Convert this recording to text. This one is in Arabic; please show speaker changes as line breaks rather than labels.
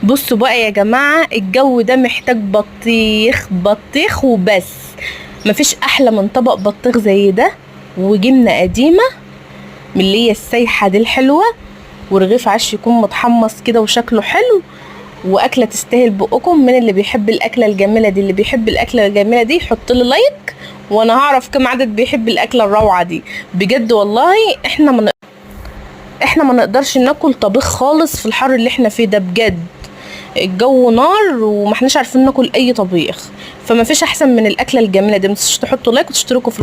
بصوا بقى يا جماعة، الجو ده محتاج بطيخ بطيخ وبس. مفيش احلى من طبق بطيخ زي ده وجبنة قديمة من اللي هي السايحة دي الحلوة، ورغيف عيش يكون متحمص كده وشكله حلو، واكلة تستاهل بقكم. من اللي بيحب الاكلة الجميلة دي، اللي بيحب الاكلة الجميلة دي يحط لي لايك، وانا هعرف كم عدد بيحب الاكلة الروعة دي. بجد والله احنا ما نقدرش ناكل طبيخ خالص في الحر اللي احنا فيه ده. بجد الجو نار وما احناش عارفين ناكل اي طبيخ، فما فيش احسن من الاكله الجميله دي. متنسوش تحطوا لايك وتشتركوا في